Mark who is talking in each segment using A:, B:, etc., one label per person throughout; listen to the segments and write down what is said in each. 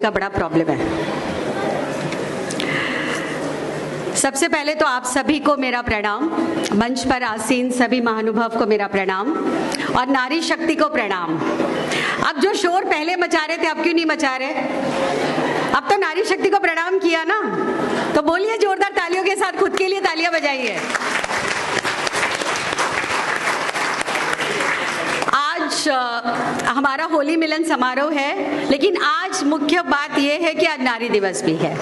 A: का बड़ा प्रॉब्लम है। सबसे पहले तो आप सभी को मेरा प्रणाम, मंच पर आसीन सभी महानुभाव को मेरा प्रणाम और नारी शक्ति को प्रणाम। अब जो शोर पहले मचा रहे थे अब क्यों नहीं मचा रहे? अब तो नारी शक्ति को प्रणाम किया ना, तो बोलिए जोरदार तालियों के साथ, खुद के लिए तालियां बजाइए। आज हमारा होली मिलन समारोह है, लेकिन आज मुख्य बात यह है कि आज नारी दिवस भी है।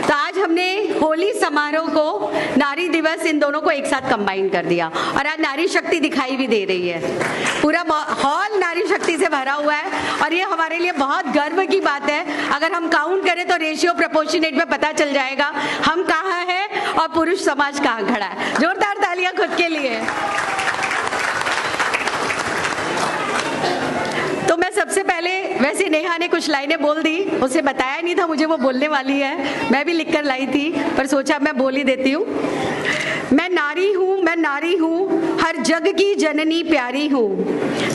A: तो आज हमने होली समारोह को, नारी दिवस, इन दोनों को एक साथ कंबाइन कर दिया और आज नारी शक्ति दिखाई भी दे रही है। पूरा हॉल नारी शक्ति से भरा हुआ है और ये हमारे लिए बहुत गर्व की बात है। अगर हम काउंट करें तो रेशियो प्रोपोर्शनेट में पता चल जाएगा हम कहाँ हैं और पुरुष समाज कहाँ खड़ा है। जोरदार तालियां खुद के लिए। तो मैं सबसे पहले, वैसे नेहा ने कुछ लाइनें बोल दी, उसे बताया नहीं था मुझे वो बोलने वाली है, मैं भी लिखकर लाई थी पर सोचा मैं बोल ही देती हूँ। मैं नारी हूँ, हर जग की जननी प्यारी हूँ,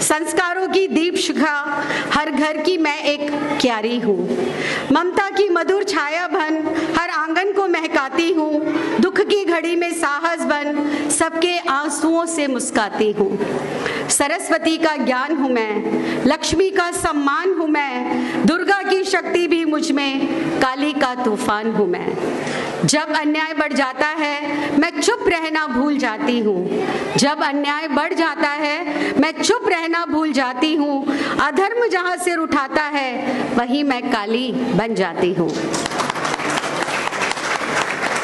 A: संस्कारों की दीप शिखा, हर घर की मैं एक क्यारी हूँ, ममता की मधुर छाया बन, हर आंगन को महकाती हूँ, दुख की घड़ी में साहस बन, सबके आंसुओं से मुस्काती हूँ, सरस्वती का ज्ञान हूँ मैं, लक्ष्मी का सम्मान हूँ मैं, दुर्गा की शक्ति भी मुझ में, काली का तूफान हूँ मैं। जब अन्याय बढ़ जाता है मैं चुप रहना भूल जाती हूँ, जब अन्याय बढ़ जाता है मैं चुप रहना भूल जाती हूँ, अधर्म जहाँ सिर उठाता है वहीं मैं काली बन जाती हूँ।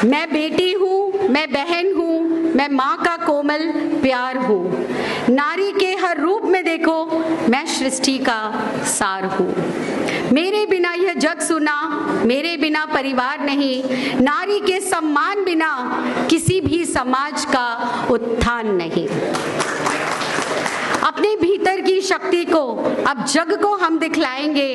A: मैं बेटी हूँ, मैं बहन हूँ, मैं माँ का कोमल प्यार हूँ, नारी के हर रूप में देखो मैं सृष्टि का सार हूँ। मेरे बिना यह जग सुना, मेरे बिना परिवार नहीं, नारी के सम्मान बिना किसी भी समाज का उत्थान नहीं। अपने भीतर की शक्ति को अब जग को हम दिखलाएंगे,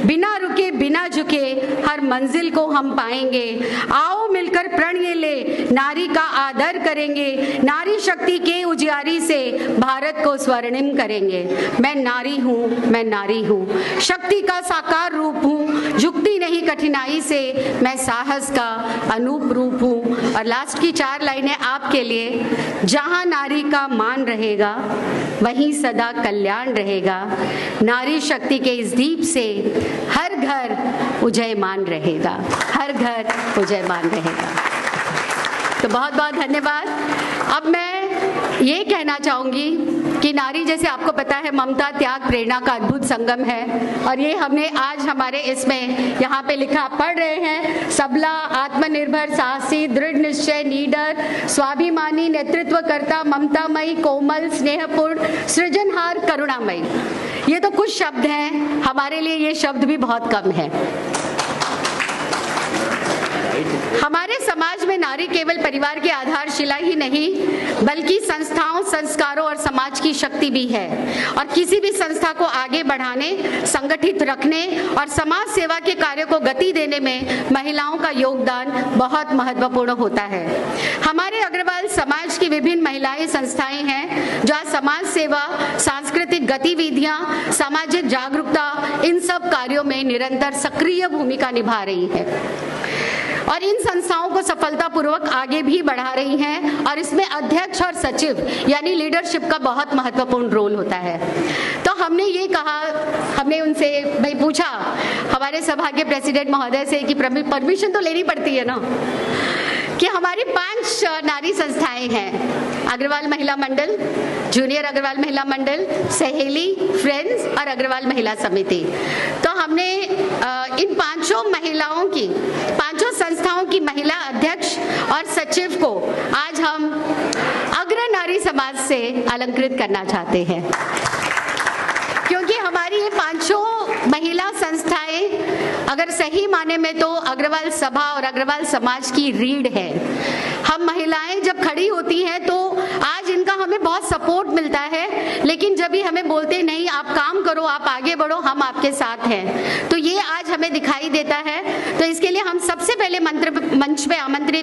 A: बिना रुके बिना झुके हर मंजिल को हम पाएंगे। आओ मिलकर प्रण ये ले, नारी का आदर करेंगे, नारी शक्ति के उजियारी से भारत को स्वर्णिम करेंगे। मैं नारी हूँ, शक्ति का साकार रूप हूँ, झुकती नहीं कठिनाई से, मैं साहस का अनूप रूप हूँ। और लास्ट की 4 लाइनें आपके लिए। जहाँ नारी का मान रहेगा वहीं सदा कल्याण रहेगा, नारी शक्ति के इस दीप से हर घर उजयमान रहेगा, हर घर उजयमान रहेगा। तो बहुत बहुत धन्यवाद। अब मैं ये कहना चाहूँगी कि नारी, जैसे आपको पता है, ममता, त्याग, प्रेरणा का अद्भुत संगम है और ये हमने आज हमारे इसमें यहाँ पे लिखा पढ़ रहे हैं। सबला, आत्मनिर्भर, साहसी, दृढ़ निश्चय, नीडर, स्वाभिमानी, नेतृत्वकर्ता, ममतामयी, कोमल, स्नेहपूर्ण, सृजनहार, करुणामयी। ये तो कुछ शब्द हैं, हमारे लिए ये शब्द भी बहुत कम है। हमारे समाज में नारी केवल परिवार की आधारशिला ही नहीं बल्कि संस्थाओं, संस्कारों और समाज की शक्ति भी है और किसी भी संस्था को आगे बढ़ाने, संगठित रखने और समाज सेवा के कार्यों को गति देने में महिलाओं का योगदान बहुत महत्वपूर्ण होता है। हमारे अग्रवाल समाज की विभिन्न महिलाएं संस्थाएं हैं जो आज समाज सेवा, सांस्कृतिक गतिविधियां, सामाजिक जागरूकता, इन सब कार्यों में निरंतर सक्रिय भूमिका निभा रही है और इन संस्थाओं को सफलतापूर्वक आगे भी बढ़ा रही हैं और इसमें अध्यक्ष और सचिव यानी लीडरशिप का बहुत महत्वपूर्ण रोल होता है। तो हमने ये कहा, हमने उनसे भाई पूछा हमारे सभा के प्रेसिडेंट महोदय से कि परमिशन तो लेनी पड़ती है ना, कि हमारी 5 नारी संस्थाएं हैं, अग्रवाल महिला मंडल, जूनियर अग्रवाल महिला मंडल, सहेली, फ्रेंड्स और अग्रवाल महिला समिति। तो हमने इन 5 महिलाओं की, 5 संस्थाओं की महिला अध्यक्ष और सचिव को आज हम अग्र नारी समाज से अलंकृत करना चाहते हैं, क्योंकि हमारी ये 5 महिला संस्थाएं अगर सही माने में तो अग्रवाल सभा और अग्रवाल समाज की रीढ़ है। हम महिलाएं जब खड़ी होती हैं तो आज इनका हमें बहुत सपोर्ट मिलता है, लेकिन जब भी हमें बोलते नहीं आप काम करो, आप आगे बढ़ो, हम आपके साथ हैं, तो ये आज हमें दिखाई देता है। तो इसके लिए हम सबसे पहले मंच पे आमंत्रित